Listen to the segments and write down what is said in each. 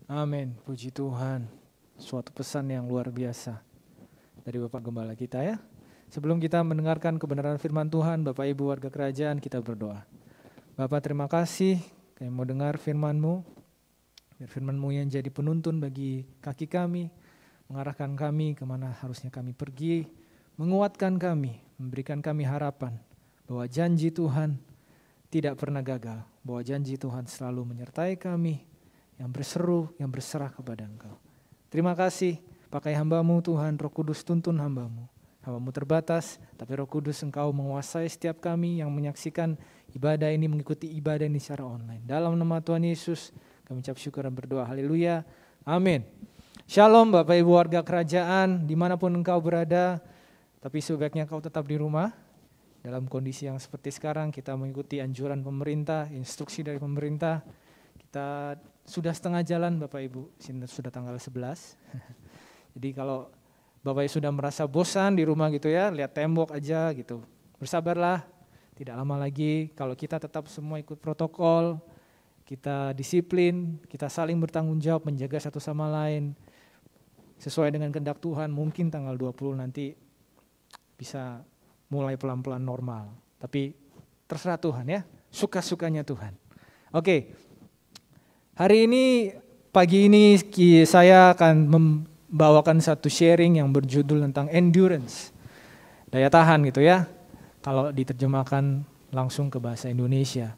Amin, puji Tuhan. Suatu pesan yang luar biasa dari Bapak Gembala kita ya. Sebelum kita mendengarkan kebenaran firman Tuhan, Bapak Ibu warga kerajaan, kita berdoa. Bapak, terima kasih kami mau dengar firman-Mu. Biar firman-Mu yang jadi penuntun bagi kaki kami, mengarahkan kami kemana harusnya kami pergi, menguatkan kami, memberikan kami harapan bahwa janji Tuhan tidak pernah gagal, bahwa janji Tuhan selalu menyertai kami, yang berseru, yang berserah kepada Engkau. Terima kasih, pakai hamba-Mu Tuhan, Roh Kudus tuntun hamba-Mu. Hamba-Mu terbatas, tapi Roh Kudus Engkau menguasai setiap kami yang menyaksikan ibadah ini, mengikuti ibadah ini secara online. Dalam nama Tuhan Yesus, kami ucap syukur dan berdoa. Haleluya. Amin. Shalom Bapak Ibu warga kerajaan, dimanapun engkau berada, tapi sebaiknya kau tetap di rumah. Dalam kondisi yang seperti sekarang, kita mengikuti anjuran pemerintah, instruksi dari pemerintah. Kita sudah setengah jalan Bapak Ibu, sudah tanggal 11. Jadi kalau Bapak Ibu sudah merasa bosan di rumah gitu ya, lihat tembok aja gitu. Bersabarlah, tidak lama lagi kalau kita tetap semua ikut protokol, kita disiplin, kita saling bertanggung jawab menjaga satu sama lain. Sesuai dengan kehendak Tuhan, mungkin tanggal 20 nanti bisa mulai pelan-pelan normal. Tapi terserah Tuhan ya, suka-sukanya Tuhan. Oke. Hari ini, pagi ini saya akan membawakan satu sharing yang berjudul tentang endurance. Daya tahan gitu ya, kalau diterjemahkan langsung ke bahasa Indonesia.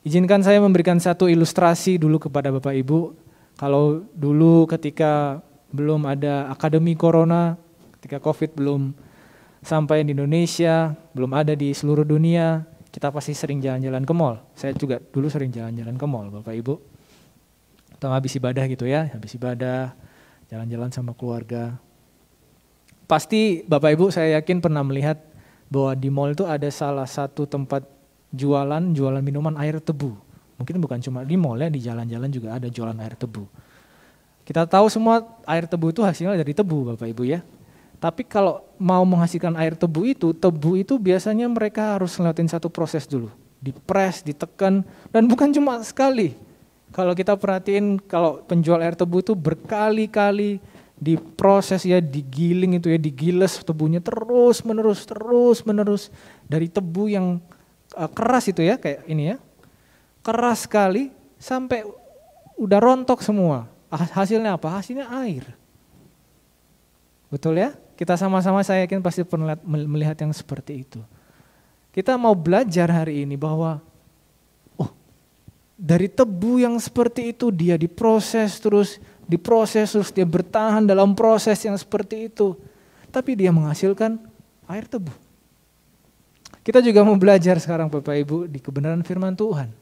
Izinkan saya memberikan satu ilustrasi dulu kepada Bapak Ibu. Kalau dulu ketika belum ada akademi corona, ketika COVID belum sampai di Indonesia, belum ada di seluruh dunia, kita pasti sering jalan-jalan ke mall. Saya juga dulu sering jalan-jalan ke mall Bapak Ibu. Atau habis ibadah gitu ya, habis ibadah, jalan-jalan sama keluarga. Pasti Bapak Ibu saya yakin pernah melihat bahwa di mall itu ada salah satu tempat jualan minuman air tebu. Mungkin bukan cuma di mall ya, di jalan-jalan juga ada jualan air tebu. Kita tahu semua air tebu itu hasilnya dari tebu Bapak Ibu ya. Tapi kalau mau menghasilkan air tebu itu biasanya mereka harus ngelewatin satu proses dulu. Dipres, ditekan, dan bukan cuma sekali. Kalau kita perhatiin, kalau penjual air tebu itu berkali-kali diproses ya, digiling itu ya, digiles tebunya terus menerus dari tebu yang keras itu ya, kayak ini ya, keras sekali sampai udah rontok semua. Hasilnya apa? Hasilnya air. Betul ya? Kita sama-sama saya yakin pasti pernah melihat yang seperti itu. Kita mau belajar hari ini bahwa dari tebu yang seperti itu dia diproses terus dia bertahan dalam proses yang seperti itu. Tapi dia menghasilkan air tebu. Kita juga mau belajar sekarang Bapak Ibu di kebenaran firman Tuhan.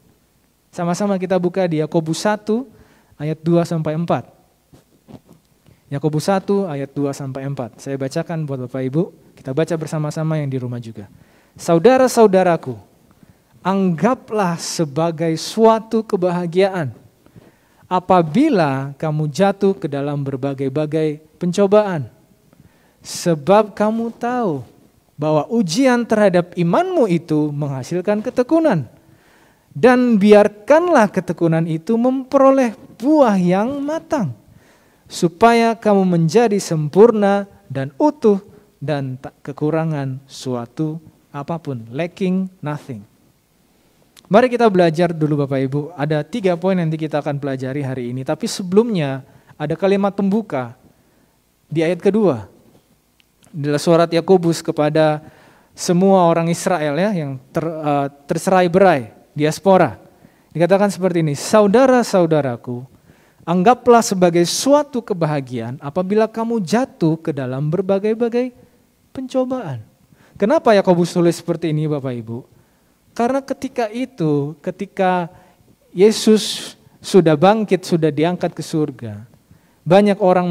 Sama-sama kita buka di Yakobus 1 ayat 2 sampai 4. Yakobus 1 ayat 2 sampai 4. Saya bacakan buat Bapak Ibu, kita baca bersama-sama yang di rumah juga. Saudara-saudaraku, anggaplah sebagai suatu kebahagiaan apabila kamu jatuh ke dalam berbagai-bagai pencobaan. Sebab kamu tahu bahwa ujian terhadap imanmu itu menghasilkan ketekunan. Dan biarkanlah ketekunan itu memperoleh buah yang matang, supaya kamu menjadi sempurna dan utuh dan tak kekurangan suatu apapun, lacking nothing. Mari kita belajar dulu Bapak Ibu, ada 3 poin nanti kita akan pelajari hari ini. Tapi sebelumnya ada kalimat pembuka di ayat kedua. Adalah surat Yakobus kepada semua orang Israel ya, yang terserai-berai, diaspora. Dikatakan seperti ini, saudara-saudaraku, anggaplah sebagai suatu kebahagiaan apabila kamu jatuh ke dalam berbagai-bagai pencobaan. Kenapa Yakobus tulis seperti ini Bapak Ibu? Karena ketika Yesus sudah bangkit, sudah diangkat ke surga, banyak orang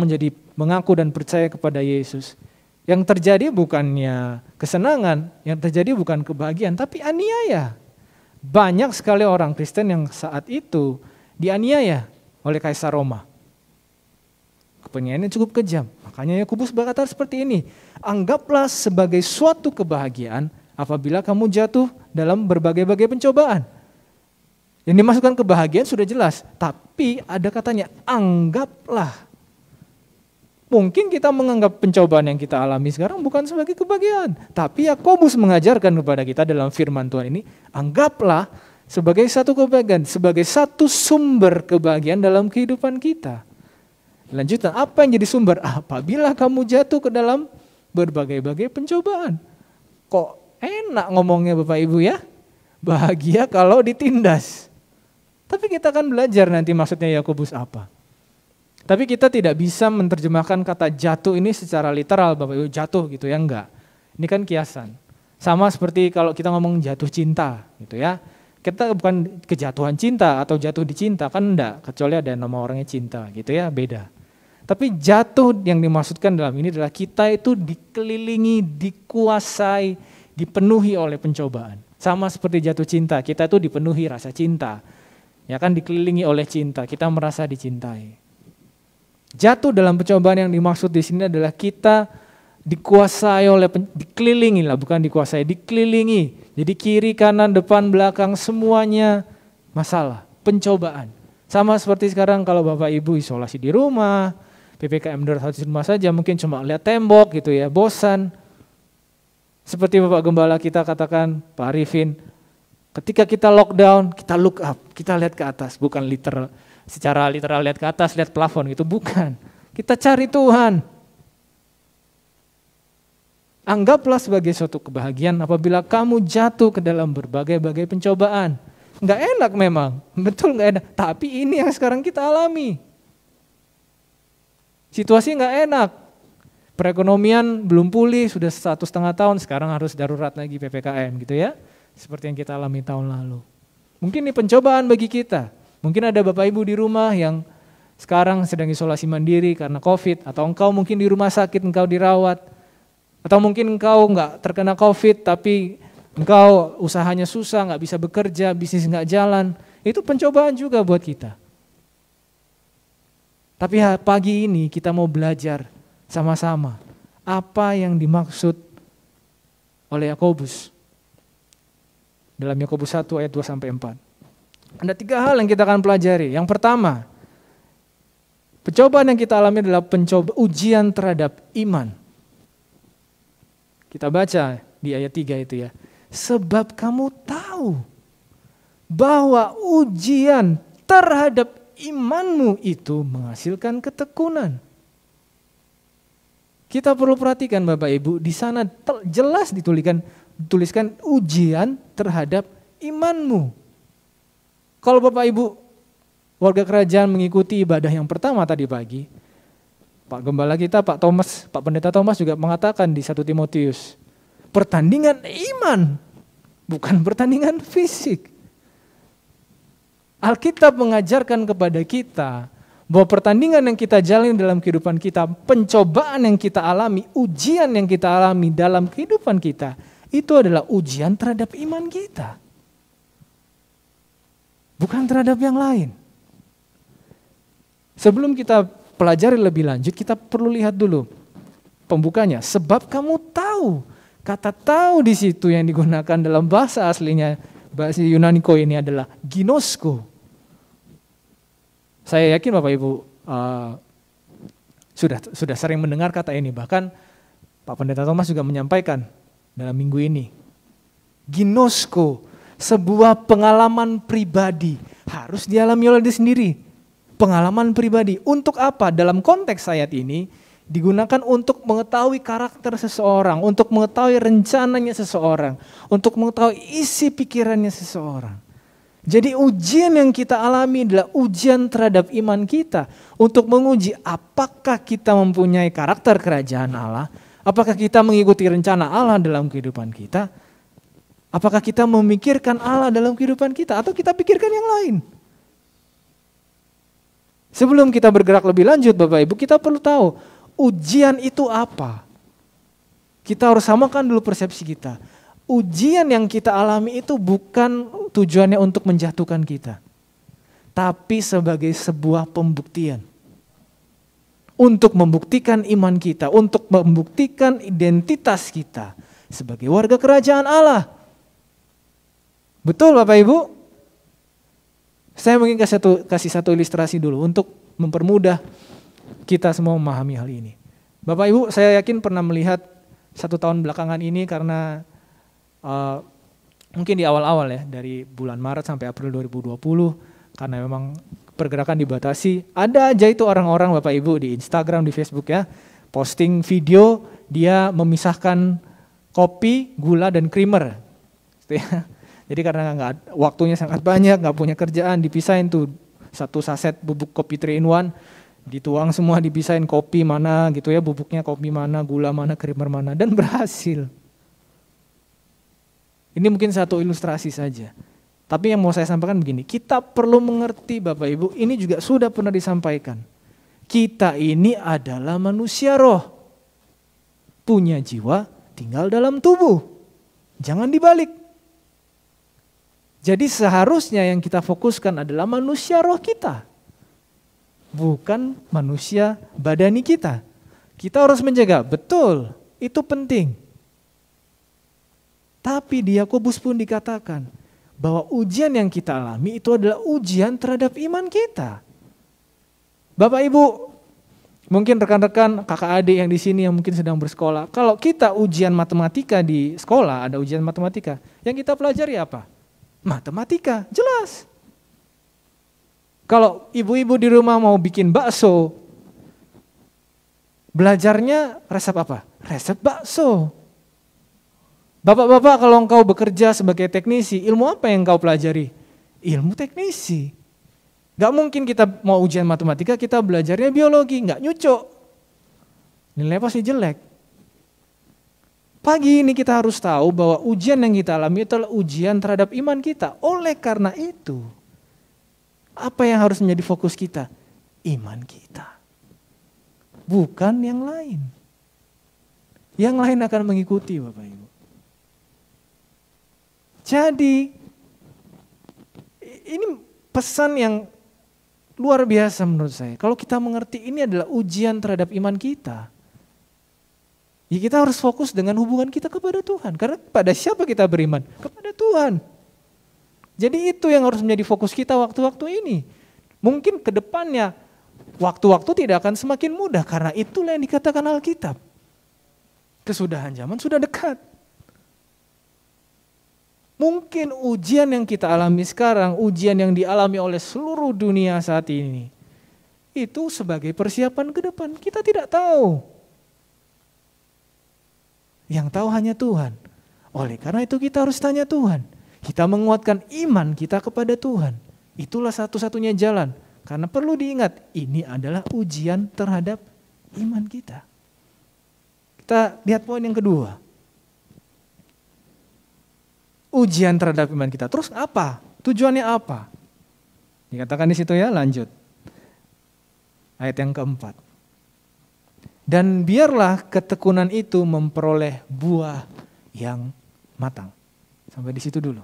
mengaku dan percaya kepada Yesus. Yang terjadi bukannya kesenangan, yang terjadi bukan kebahagiaan, tapi aniaya. Banyak sekali orang Kristen yang saat itu dianiaya oleh Kaisar Roma. Kepentingannya cukup kejam. Makanya Yakobus berkata seperti ini, anggaplah sebagai suatu kebahagiaan apabila kamu jatuh dalam berbagai-bagai pencobaan. Yang dimasukkan kebahagiaan sudah jelas, tapi ada katanya anggaplah. Mungkin kita menganggap pencobaan yang kita alami sekarang bukan sebagai kebahagiaan. Tapi Yakobus mengajarkan kepada kita dalam firman Tuhan ini, anggaplah sebagai satu kebahagiaan, sebagai satu sumber kebahagiaan dalam kehidupan kita. Lanjutan, apa yang jadi sumber? Apabila kamu jatuh ke dalam berbagai-bagai pencobaan. Kok enak ngomongnya Bapak Ibu ya? Bahagia kalau ditindas. Tapi kita akan belajar nanti maksudnya Yakobus apa. Tapi kita tidak bisa menerjemahkan kata jatuh ini secara literal, Bapak Ibu, jatuh gitu ya, enggak. Ini kan kiasan. Sama seperti kalau kita ngomong jatuh cinta gitu ya. Kita bukan kejatuhan cinta atau jatuh di cinta, kan enggak. Kecuali ada nama orangnya cinta gitu ya, beda. Tapi jatuh yang dimaksudkan dalam ini adalah kita itu dikelilingi, dikuasai, dipenuhi oleh pencobaan. Sama seperti jatuh cinta, kita itu dipenuhi rasa cinta. Ya kan, dikelilingi oleh cinta, kita merasa dicintai. Jatuh dalam pencobaan yang dimaksud di sini adalah kita dikuasai oleh, dikelilingi lah, bukan dikuasai, dikelilingi. Jadi kiri, kanan, depan, belakang semuanya masalah, pencobaan. Sama seperti sekarang kalau Bapak Ibu isolasi di rumah, PPKM darurat di rumah saja, mungkin cuma lihat tembok gitu ya, bosan. Seperti Bapak Gembala kita katakan, Pak Arifin, ketika kita lockdown, kita look up, kita lihat ke atas, bukan secara literal lihat ke atas, lihat plafon gitu, bukan. Kita cari Tuhan. Anggaplah sebagai suatu kebahagiaan apabila kamu jatuh ke dalam berbagai-bagai pencobaan. Enggak enak memang, betul enggak enak, tapi ini yang sekarang kita alami. Situasi enggak enak. Perekonomian belum pulih, sudah 1,5 tahun, sekarang harus darurat lagi PPKM gitu ya. Seperti yang kita alami tahun lalu. Mungkin ini pencobaan bagi kita. Mungkin ada Bapak Ibu di rumah yang sekarang sedang isolasi mandiri karena COVID. Atau engkau mungkin di rumah sakit, engkau dirawat. Atau mungkin engkau enggak terkena COVID tapi engkau usahanya susah, enggak bisa bekerja, bisnis enggak jalan. Itu pencobaan juga buat kita. Tapi pagi ini kita mau belajar sama-sama apa yang dimaksud oleh Yakobus. Dalam Yakobus 1 ayat 2-4. Ada 3 hal yang kita akan pelajari. Yang pertama, pencobaan yang kita alami adalah ujian terhadap iman. Kita baca di ayat 3 itu ya. Sebab kamu tahu bahwa ujian terhadap imanmu itu menghasilkan ketekunan. Kita perlu perhatikan Bapak Ibu, di sana jelas dituliskan ujian terhadap imanmu. Kalau Bapak Ibu warga kerajaan mengikuti ibadah yang pertama tadi pagi, Pak Gembala kita, Pak Pendeta Thomas juga mengatakan di 1 Timotius, pertandingan iman, bukan pertandingan fisik. Alkitab mengajarkan kepada kita bahwa pertandingan yang kita jalani dalam kehidupan kita, pencobaan yang kita alami, ujian yang kita alami dalam kehidupan kita, itu adalah ujian terhadap iman kita. Bukan terhadap yang lain. Sebelum kita pelajari lebih lanjut, kita perlu lihat dulu pembukanya. Sebab kamu tahu, kata tahu di situ yang digunakan dalam bahasa aslinya, bahasa Yunaniko ini adalah ginosko. Saya yakin Bapak Ibu sudah sering mendengar kata ini. Bahkan Pak Pendeta Thomas juga menyampaikan dalam minggu ini. Ginosko, sebuah pengalaman pribadi, harus dialami oleh diri sendiri. Pengalaman pribadi, untuk apa? Dalam konteks ayat ini, digunakan untuk mengetahui karakter seseorang, untuk mengetahui rencananya seseorang, untuk mengetahui isi pikirannya seseorang. Jadi ujian yang kita alami adalah ujian terhadap iman kita untuk menguji apakah kita mempunyai karakter kerajaan Allah, apakah kita mengikuti rencana Allah dalam kehidupan kita, apakah kita memikirkan Allah dalam kehidupan kita atau kita pikirkan yang lain. Sebelum kita bergerak lebih lanjut Bapak Ibu, kita perlu tahu ujian itu apa. Kita harus samakan dulu persepsi kita. Ujian yang kita alami itu bukan tujuannya untuk menjatuhkan kita, tapi sebagai sebuah pembuktian. Untuk membuktikan iman kita, untuk membuktikan identitas kita sebagai warga kerajaan Allah. Betul Bapak Ibu? Saya mungkin kasih satu ilustrasi dulu untuk mempermudah kita semua memahami hal ini. Bapak Ibu, saya yakin pernah melihat 1 tahun belakangan ini karena mungkin di awal-awal ya, dari bulan Maret sampai April 2020, karena memang pergerakan dibatasi, ada aja itu orang-orang Bapak Ibu di Instagram, di Facebook ya, posting video dia memisahkan kopi, gula, dan creamer. Jadi karena waktunya sangat banyak, nggak punya kerjaan, dipisahin tuh 1 saset bubuk kopi 3-in-1, dituang semua, dipisahin kopi mana gitu ya, bubuknya kopi mana, gula mana, creamer mana, dan berhasil. Ini mungkin satu ilustrasi saja. Tapi yang mau saya sampaikan begini, kita perlu mengerti Bapak Ibu, ini juga sudah pernah disampaikan. Kita ini adalah manusia roh, punya jiwa, tinggal dalam tubuh. Jangan dibalik. Jadi seharusnya yang kita fokuskan adalah manusia roh kita, bukan manusia badani kita. Kita harus menjaga, betul, itu penting. Tapi di Yakobus pun dikatakan bahwa ujian yang kita alami itu adalah ujian terhadap iman kita. Bapak Ibu, mungkin rekan-rekan, kakak adik yang di sini yang mungkin sedang bersekolah, kalau kita ujian matematika di sekolah, ada ujian matematika, yang kita pelajari apa? Matematika, jelas. Kalau ibu-ibu di rumah mau bikin bakso, belajarnya resep apa? Resep bakso. Bapak-bapak, kalau engkau bekerja sebagai teknisi, ilmu apa yang engkau pelajari? Ilmu teknisi. Gak mungkin kita mau ujian matematika, kita belajarnya biologi, gak nyucuk. Nilai pasti jelek. Pagi ini kita harus tahu bahwa ujian yang kita alami itu adalah ujian terhadap iman kita. Oleh karena itu, apa yang harus menjadi fokus kita? Iman kita. Bukan yang lain. Yang lain akan mengikuti Bapak Ibu. Jadi, ini pesan yang luar biasa menurut saya. Kalau kita mengerti ini adalah ujian terhadap iman kita, ya kita harus fokus dengan hubungan kita kepada Tuhan. Karena pada siapa kita beriman? Kepada Tuhan. Jadi itu yang harus menjadi fokus kita waktu-waktu ini. Mungkin ke depannya waktu-waktu tidak akan semakin mudah. Karena itulah yang dikatakan Alkitab. Kesudahan zaman sudah dekat. Mungkin ujian yang kita alami sekarang, ujian yang dialami oleh seluruh dunia saat ini, itu sebagai persiapan ke depan. Kita tidak tahu. Yang tahu hanya Tuhan. Oleh karena itu kita harus tanya Tuhan. Kita menguatkan iman kita kepada Tuhan. Itulah satu-satunya jalan. Karena perlu diingat, ini adalah ujian terhadap iman kita. Kita lihat poin yang kedua. Ujian terhadap iman kita. Terus apa? Tujuannya apa? Dikatakan di situ ya, lanjut. Ayat yang keempat. Dan biarlah ketekunan itu memperoleh buah yang matang. Sampai di situ dulu.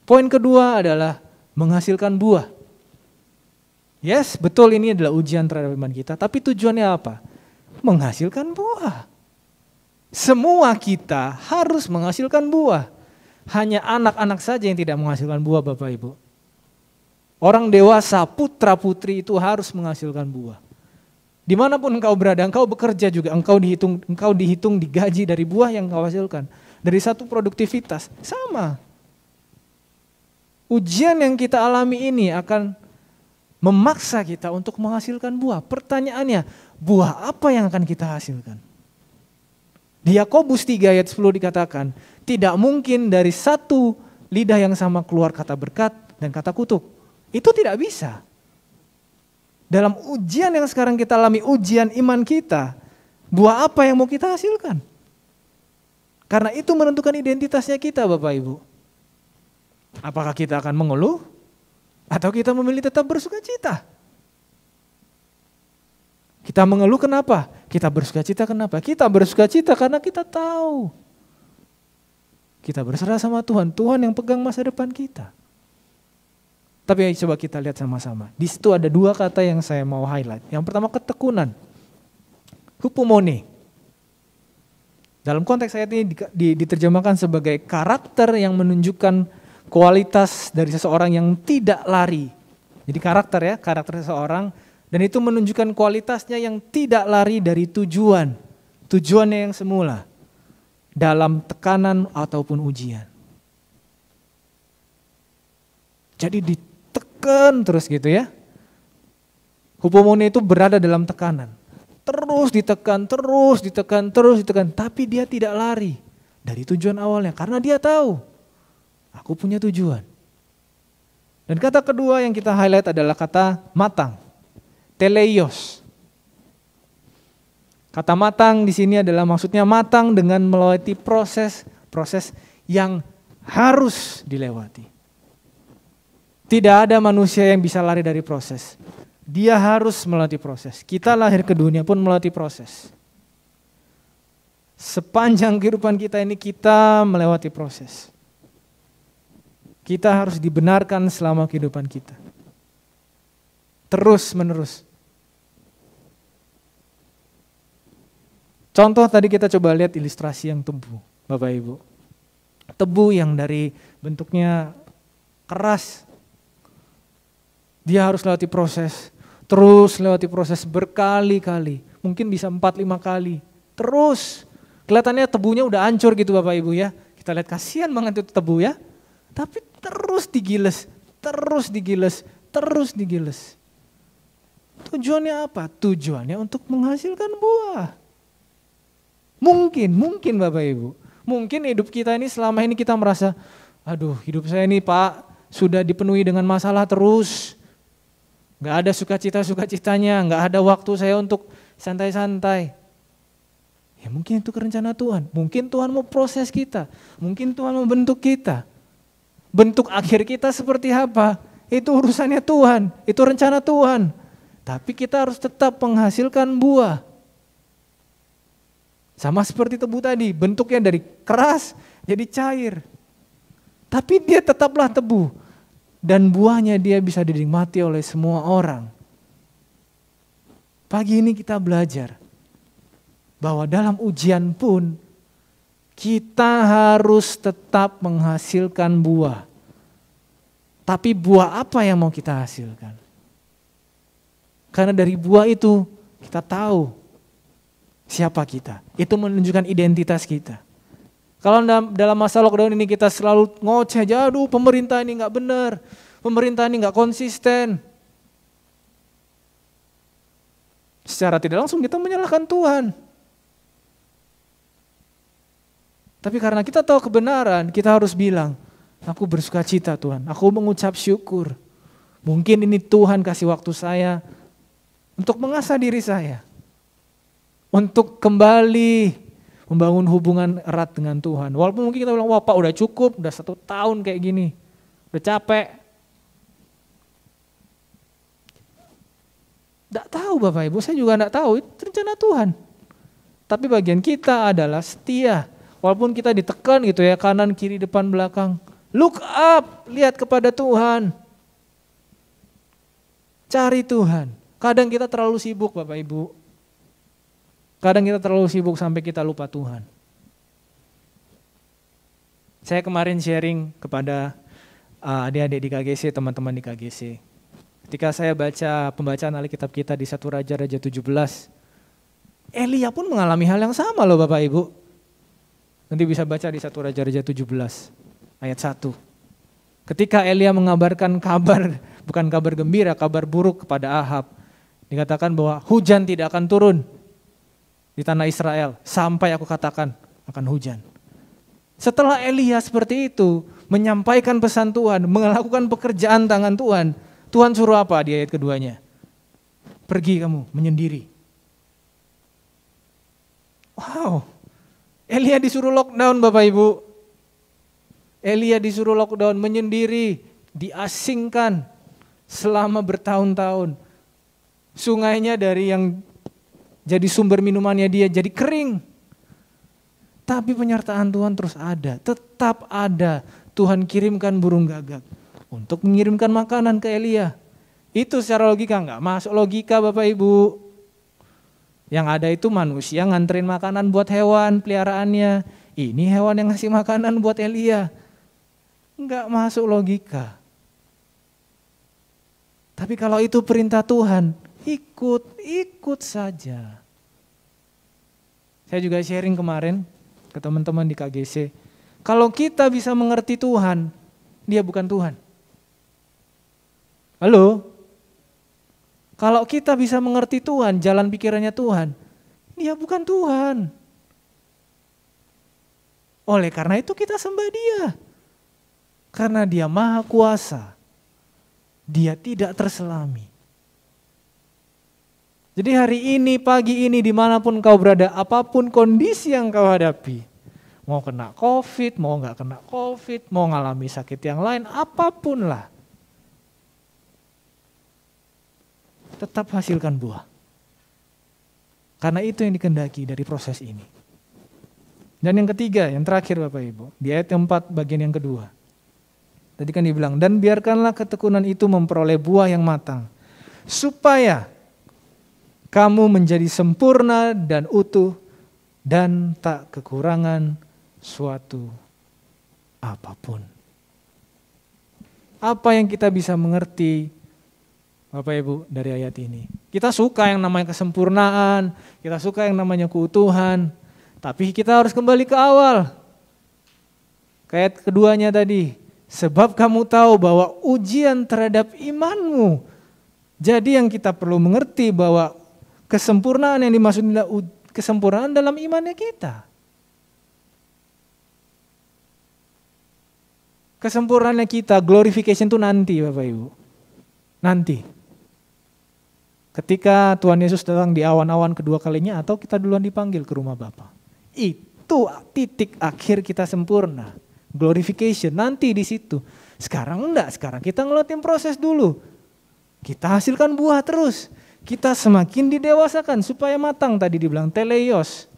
Poin kedua adalah menghasilkan buah. Yes, betul ini adalah ujian terhadap iman kita. Tapi tujuannya apa? Menghasilkan buah. Semua kita harus menghasilkan buah. Hanya anak-anak saja yang tidak menghasilkan buah Bapak Ibu. Orang dewasa, putra-putri itu harus menghasilkan buah. Dimanapun engkau berada, engkau bekerja juga, engkau dihitung digaji dari buah yang engkau hasilkan. Dari satu produktivitas, sama. Ujian yang kita alami ini akan memaksa kita untuk menghasilkan buah. Pertanyaannya, buah apa yang akan kita hasilkan? Di Yakobus 3 ayat 10 dikatakan, tidak mungkin dari satu lidah yang sama keluar kata berkat dan kata kutuk. Itu tidak bisa. Dalam ujian yang sekarang kita alami, ujian iman kita, buah apa yang mau kita hasilkan? Karena itu menentukan identitasnya kita Bapak Ibu. Apakah kita akan mengeluh atau kita memilih tetap bersuka cita? Kita mengeluh kenapa? Kita bersuka cita kenapa? Kita bersuka cita karena kita tahu. Kita berserah sama Tuhan, Tuhan yang pegang masa depan kita. Tapi coba kita lihat sama-sama. Di situ ada dua kata yang saya mau highlight. Yang pertama ketekunan. Hupomone. Dalam konteks ayat ini diterjemahkan sebagai karakter yang menunjukkan kualitas dari seseorang yang tidak lari. Jadi karakter seseorang, dan itu menunjukkan kualitasnya yang tidak lari dari tujuannya yang semula, dalam tekanan ataupun ujian. Jadi ditekan terus gitu ya. Hupomone itu berada dalam tekanan. Terus ditekan, tapi dia tidak lari dari tujuan awalnya. Karena dia tahu, aku punya tujuan. Dan kata kedua yang kita highlight adalah kata matang. Teleios. Kata matang di sini adalah maksudnya matang dengan melewati proses yang harus dilewati. Tidak ada manusia yang bisa lari dari proses. Dia harus melewati proses. Kita lahir ke dunia pun melewati proses. Sepanjang kehidupan kita ini kita melewati proses. Kita harus dibenarkan selama kehidupan kita. Terus menerus. Contoh tadi kita coba lihat ilustrasi yang tebu, Bapak Ibu. Tebu yang dari bentuknya keras. Dia harus lewati proses. Terus lewati proses berkali-kali, mungkin bisa 4-5 kali. Terus, kelihatannya tebunya udah hancur gitu Bapak Ibu ya. Kita lihat kasihan banget itu tebu ya. Tapi terus digiles. Tujuannya apa? Tujuannya untuk menghasilkan buah. Mungkin Bapak Ibu. Mungkin hidup kita ini selama ini kita merasa, aduh hidup saya ini Pak sudah dipenuhi dengan masalah terus. Gak ada sukacitanya, gak ada waktu saya untuk santai-santai. Ya mungkin itu rencana Tuhan. Mungkin Tuhan mau proses kita. Mungkin Tuhan mau bentuk kita. Bentuk akhir kita seperti apa? Itu urusannya Tuhan. Itu rencana Tuhan. Tapi kita harus tetap menghasilkan buah. Sama seperti tebu tadi. Bentuknya dari keras jadi cair. Tapi dia tetaplah tebu. Dan buahnya dia bisa dinikmati oleh semua orang. Pagi ini kita belajar bahwa dalam ujian pun kita harus tetap menghasilkan buah. Tapi buah apa yang mau kita hasilkan? Karena dari buah itu kita tahu siapa kita. Itu menunjukkan identitas kita. Kalau dalam masa lockdown ini kita selalu ngoceh, aduh pemerintah ini gak benar, pemerintah ini gak konsisten. Secara tidak langsung kita menyalahkan Tuhan. Tapi karena kita tahu kebenaran, kita harus bilang, aku bersuka cita Tuhan, aku mengucap syukur. Mungkin ini Tuhan kasih waktu saya untuk mengasah diri saya. Untuk kembali membangun hubungan erat dengan Tuhan. Walaupun mungkin kita bilang, wah Pak udah cukup, udah 1 tahun kayak gini, udah capek. Nggak tahu Bapak Ibu, saya juga nggak tahu, itu rencana Tuhan. Tapi bagian kita adalah setia. Walaupun kita ditekan gitu ya, kanan, kiri, depan, belakang. Look up, lihat kepada Tuhan. Cari Tuhan. Kadang kita terlalu sibuk Bapak Ibu. Kadang kita terlalu sibuk sampai kita lupa Tuhan. Saya kemarin sharing kepada adik-adik di KGC, teman-teman di KGC. Ketika saya baca pembacaan Alkitab kita di 1 Raja 17, Elia pun mengalami hal yang sama loh Bapak Ibu. Nanti bisa baca di 1 Raja 17 ayat 1. Ketika Elia mengabarkan kabar, bukan kabar gembira, kabar buruk kepada Ahab. Dikatakan bahwa hujan tidak akan turun di tanah Israel sampai aku katakan akan hujan. Setelah Elia seperti itu menyampaikan pesan Tuhan, melakukan pekerjaan tangan Tuhan, Tuhan suruh apa di ayat keduanya? Pergi kamu menyendiri. Wow, Elia disuruh lockdown Bapak Ibu. Elia disuruh lockdown menyendiri, diasingkan selama bertahun-tahun. Sungainya dari yang jadi sumber minumannya dia jadi kering. Tapi penyertaan Tuhan terus ada, tetap ada. Tuhan kirimkan burung gagak untuk mengirimkan makanan ke Elia. Itu secara logika enggak masuk logika Bapak Ibu. Yang ada itu manusia nganterin makanan buat hewan peliharaannya. Ini hewan yang ngasih makanan buat Elia. Enggak masuk logika. Tapi kalau itu perintah Tuhan, ikut saja. Saya juga sharing kemarin ke teman-teman di KGC. Kalau kita bisa mengerti Tuhan, dia bukan Tuhan. Halo? Kalau kita bisa mengerti Tuhan, jalan pikirannya Tuhan, dia bukan Tuhan. Oleh karena itu kita sembah dia. Karena dia maha kuasa. Dia tidak terselami. Jadi hari ini, pagi ini, dimanapun kau berada, apapun kondisi yang kau hadapi, mau kena COVID, mau gak kena COVID, mau ngalami sakit yang lain, apapun lah. Tetap hasilkan buah. Karena itu yang dikehendaki dari proses ini. Dan yang ketiga, yang terakhir Bapak Ibu, di ayat 4 bagian yang kedua. Tadi kan dibilang, dan biarkanlah ketekunan itu memperoleh buah yang matang, supaya kamu menjadi sempurna dan utuh, dan tak kekurangan suatu apapun. Apa yang kita bisa mengerti Bapak Ibu dari ayat ini? Kita suka yang namanya kesempurnaan, kita suka yang namanya keutuhan, tapi kita harus kembali ke awal. Ayat keduanya tadi, sebab kamu tahu bahwa ujian terhadap imanmu. Jadi yang kita perlu mengerti bahwa kesempurnaan yang dimaksud adalah kesempurnaan dalam imannya kita. Kesempurnaannya kita, glorification itu nanti Bapak Ibu. Nanti. Ketika Tuhan Yesus datang di awan-awan kedua kalinya atau kita duluan dipanggil ke rumah Bapa. Itu titik akhir kita sempurna. Glorification nanti di situ. Sekarang enggak, sekarang kita ngeliatin proses dulu. Kita hasilkan buah terus. Kita semakin didewasakan supaya matang, tadi dibilang teleios.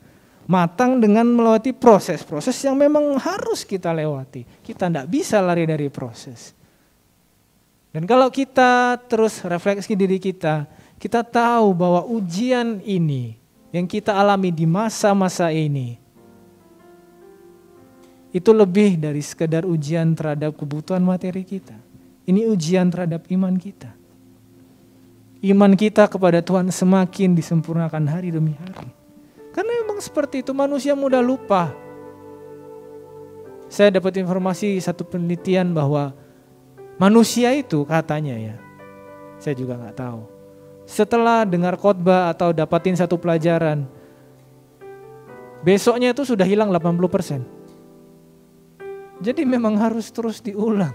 Matang dengan melewati proses-proses yang memang harus kita lewati. Kita enggak bisa lari dari proses. Dan kalau kita terus refleksi diri kita tahu bahwa ujian ini yang kita alami di masa-masa ini, itu lebih dari sekedar ujian terhadap kebutuhan materi kita. Ini ujian terhadap iman kita. Iman kita kepada Tuhan semakin disempurnakan hari demi hari. Karena memang seperti itu, manusia mudah lupa. Saya dapat informasi satu penelitian bahwa manusia itu katanya ya, saya juga gak tahu. Setelah dengar khotbah atau dapatin satu pelajaran, besoknya itu sudah hilang 80%. Jadi memang harus terus diulang.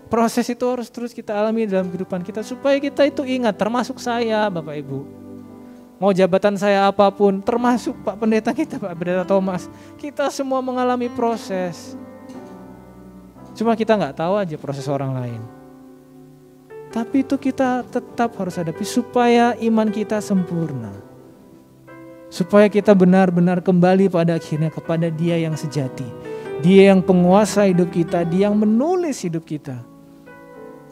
Proses itu harus terus kita alami dalam kehidupan kita supaya kita itu ingat, termasuk saya Bapak Ibu. Mau jabatan saya apapun, termasuk Pak Pendeta kita, Pak Pendeta Thomas. Kita semua mengalami proses. Cuma kita gak tahu aja proses orang lain. Tapi itu kita tetap harus hadapi supaya iman kita sempurna. Supaya kita benar-benar kembali pada akhirnya kepada Dia yang sejati. Dia yang penguasa hidup kita, Dia yang menulis hidup kita.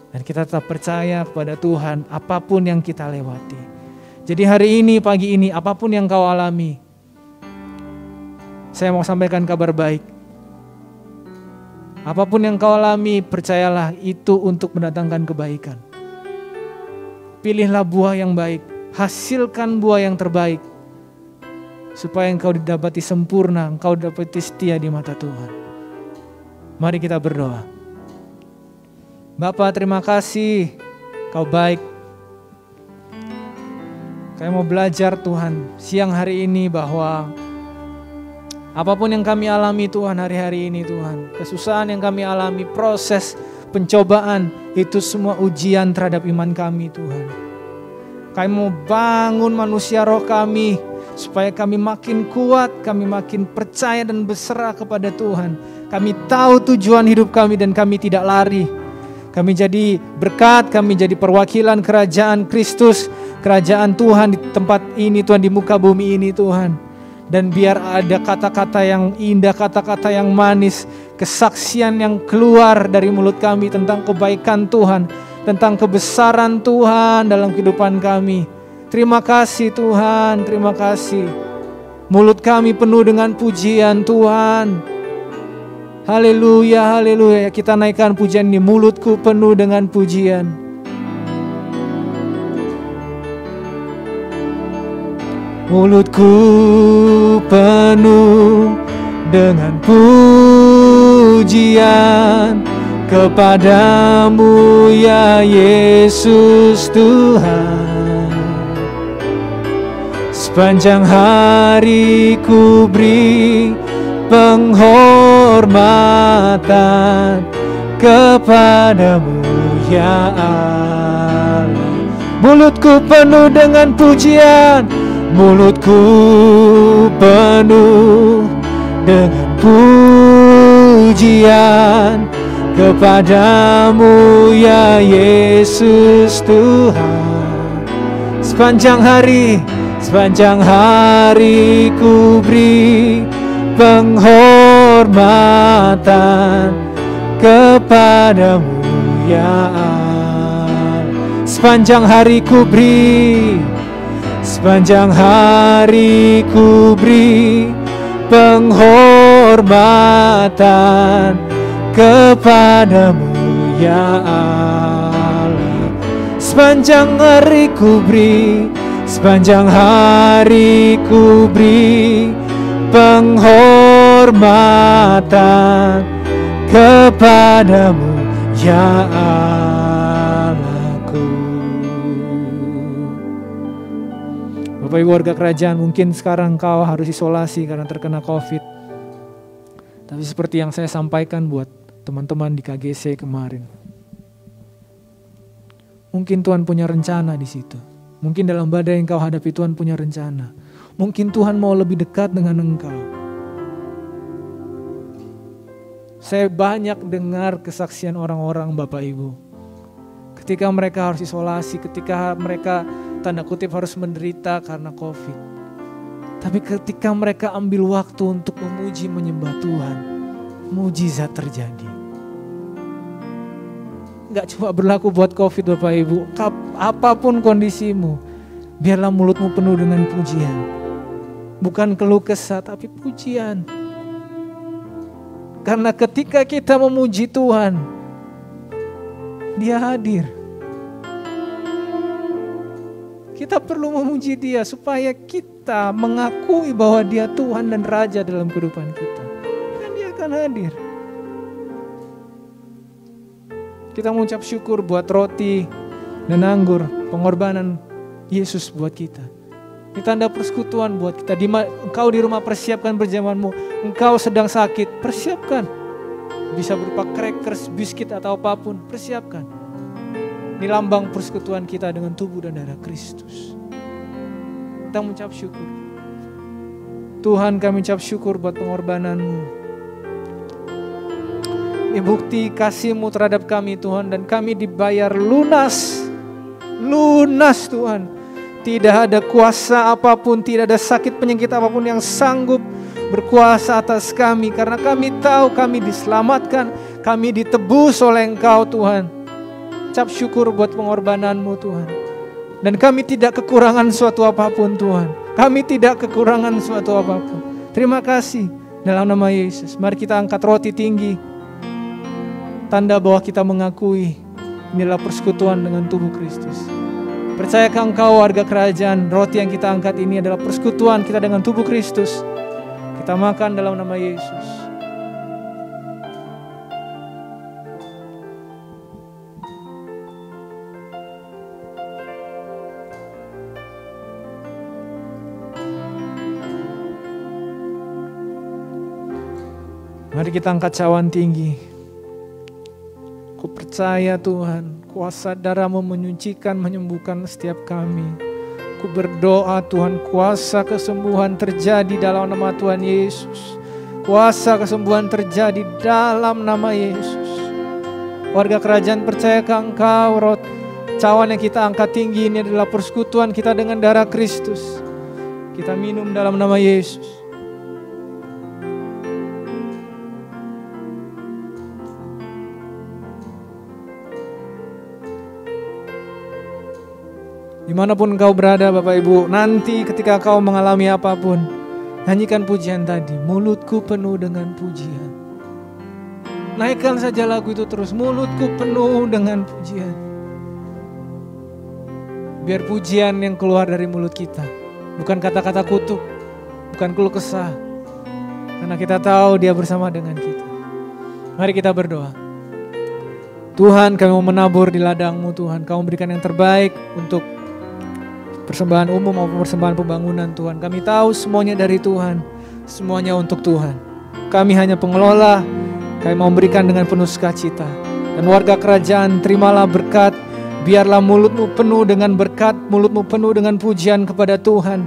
Dan kita tetap percaya kepada Tuhan apapun yang kita lewati. Jadi hari ini, pagi ini, apapun yang kau alami, saya mau sampaikan kabar baik. Apapun yang kau alami, percayalah itu untuk mendatangkan kebaikan. Pilihlah buah yang baik, hasilkan buah yang terbaik. Supaya engkau didapati sempurna, engkau didapati setia di mata Tuhan. Mari kita berdoa. Bapa, terima kasih, Kau baik. Kami mau belajar Tuhan siang hari ini bahwa apapun yang kami alami Tuhan hari-hari ini Tuhan, kesusahan yang kami alami, proses pencobaan, itu semua ujian terhadap iman kami Tuhan. Kami mau bangun manusia roh kami supaya kami makin kuat, kami makin percaya dan berserah kepada Tuhan. Kami tahu tujuan hidup kami dan kami tidak lari. Kami jadi berkat, kami jadi perwakilan kerajaan Kristus, kerajaan Tuhan di tempat ini Tuhan, di muka bumi ini Tuhan. Dan biar ada kata-kata yang indah, kata-kata yang manis, kesaksian yang keluar dari mulut kami tentang kebaikan Tuhan, tentang kebesaran Tuhan dalam kehidupan kami. Terima kasih Tuhan, terima kasih. Mulut kami penuh dengan pujian Tuhan. Haleluya, haleluya. Kita naikkan pujian ini. Mulutku penuh dengan pujian. Mulutku penuh dengan pujian kepadamu ya Yesus Tuhan. Sepanjang hari ku beri penghormatan kepadamu ya Allah. Mulutku penuh dengan pujian, mulutku penuh dengan pujian kepadamu ya Yesus Tuhan. Sepanjang hari ku beri penghormatan kepadamu ya Allah. Sepanjang hari ku beri penghormatan kepadamu ya Allah. Sepanjang hari ku beri penghormatan kepadamu ya Allahku. Bapak Ibu warga kerajaan, mungkin sekarang kau harus isolasi karena terkena COVID. Tapi seperti yang saya sampaikan buat teman-teman di KGC kemarin, mungkin Tuhan punya rencana di situ. Mungkin dalam badai yang kau hadapi Tuhan punya rencana. Mungkin Tuhan mau lebih dekat dengan engkau. Saya banyak dengar kesaksian orang-orang Bapak Ibu. Ketika mereka harus isolasi, ketika mereka tanda kutip harus menderita karena COVID. Tapi ketika mereka ambil waktu untuk memuji menyembah Tuhan, mujizat terjadi. Gak cuma berlaku buat COVID Bapak Ibu. Apapun kondisimu, biarlah mulutmu penuh dengan pujian. Bukan keluh kesah, tapi pujian. Karena ketika kita memuji Tuhan, Dia hadir. Kita perlu memuji Dia supaya kita mengakui bahwa Dia Tuhan dan Raja dalam kehidupan kita. Dan Dia akan hadir. Kita mengucap syukur buat roti dan anggur, pengorbanan Yesus buat kita. Ini tanda persekutuan buat kita. Engkau di rumah persiapkan perjamuanmu. Engkau sedang sakit, persiapkan. Bisa berupa crackers, biskuit atau apapun, persiapkan. Ini lambang persekutuan kita dengan tubuh dan darah Kristus. Kita mengucap syukur. Tuhan, kami ucap syukur buat pengorbanan-Mu. Ini bukti kasih-Mu terhadap kami Tuhan. Dan kami dibayar lunas. Lunas Tuhan. Tidak ada kuasa apapun, tidak ada sakit penyakit apapun yang sanggup berkuasa atas kami. Karena kami tahu kami diselamatkan, kami ditebus oleh Engkau Tuhan. Ucap syukur buat pengorbanan-Mu Tuhan. Dan kami tidak kekurangan suatu apapun Tuhan. Kami tidak kekurangan suatu apapun. Terima kasih dalam nama Yesus. Mari kita angkat roti tinggi. Tanda bahwa kita mengakui inilah persekutuan dengan tubuh Kristus. Percayakah engkau warga kerajaan, roti yang kita angkat ini adalah persekutuan kita dengan tubuh Kristus. Kita makan dalam nama Yesus. Mari kita angkat cawan tinggi. Ku percaya Tuhan, kuasa darah-Mu menyucikan, menyembuhkan setiap kami. Ku berdoa Tuhan, kuasa kesembuhan terjadi dalam nama Tuhan Yesus. Kuasa kesembuhan terjadi dalam nama Yesus. Warga kerajaan, percayakah engkau cawan yang kita angkat tinggi ini adalah persekutuan kita dengan darah Kristus. Kita minum dalam nama Yesus. Dimanapun engkau berada Bapak Ibu, nanti ketika kau mengalami apapun, nyanyikan pujian tadi, mulutku penuh dengan pujian. Naikkan saja lagu itu terus. Mulutku penuh dengan pujian. Biar pujian yang keluar dari mulut kita bukan kata-kata kutuk, bukan keluh kesah, karena kita tahu Dia bersama dengan kita. Mari kita berdoa. Tuhan, kami mau menabur di ladang-Mu Tuhan. Kau memberikan yang terbaik untuk persembahan umum maupun persembahan pembangunan Tuhan. Kami tahu semuanya dari Tuhan, semuanya untuk Tuhan. Kami hanya pengelola. Kami mau memberikan dengan penuh sukacita. Dan warga kerajaan, terimalah berkat. Biarlah mulutmu penuh dengan berkat, mulutmu penuh dengan pujian kepada Tuhan.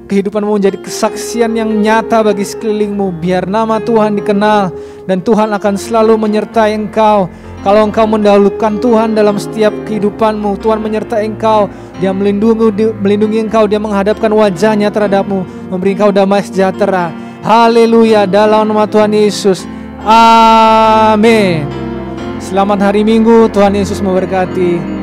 Kehidupanmu menjadi kesaksian yang nyata bagi sekelilingmu. Biar nama Tuhan dikenal dan Tuhan akan selalu menyertai engkau. Kalau engkau mendahulukan Tuhan dalam setiap kehidupanmu, Tuhan menyertai engkau. Dia melindungi engkau, Dia menghadapkan wajahnya terhadapmu, memberi engkau damai sejahtera. Haleluya, dalam nama Tuhan Yesus. Amin. Selamat hari Minggu, Tuhan Yesus memberkati.